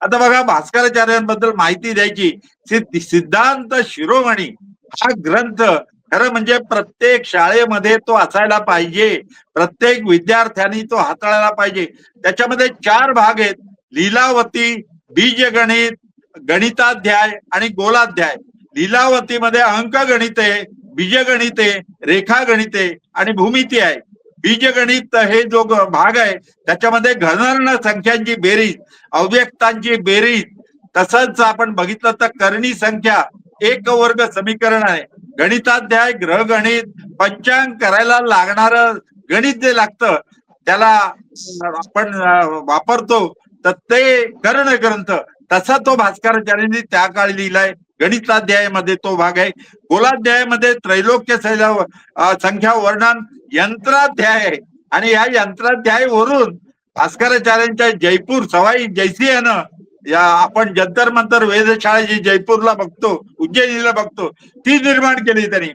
आता बघा भास्कराचार्यांबद्दल माहिती द्यायची, सिद्धांत शिरोमणी हा ग्रंथ खरं म्हणजे प्रत्येक शाळेमध्ये तो असायला पाहिजे, प्रत्येक विद्यार्थ्यांनी तो हाताळायला पाहिजे. त्याच्यामध्ये 4 भाग आहेत: लीलावती, बीजगणित, गणिताध्याय आणि गोलाध्याय. लीलावतीमध्ये अंकगणित आहे, बीजगणित आहे, रेखागणित आहे आणि भूमिती आहे. बीजगणित हे जो भाग आहे त्याच्यामध्ये घनर्ण संख्यांची बेरीज, अव्यक्तांची बेरीज, तसंच आपण बघितलं तर करणी संख्या, एक वर्ग समीकरण आहे. गणिताध्याय ग्रहगणित, पंचांग करायला लागणार गणित जे लागतं त्याला आपण वापरतो, तर ते कर्ण ग्रंथ तसा तो भास्कराचार्यांनी त्या काळी लिहिलाय. गणिताध्यायामध्ये तो भाग आहे. गोलाध्यायामध्ये त्रैलोक्य संख्या वर्णन यंत्राध्याय आहे आणि या यंत्राध्याय वरून भास्कराचार्यांच्या जयपूर सवाई जयसिंहानं या आपण जंतर मंतर वेधशाळा जी जयपूरला बघतो, उज्जैनीला बघतो, ती निर्माण केली त्यांनी.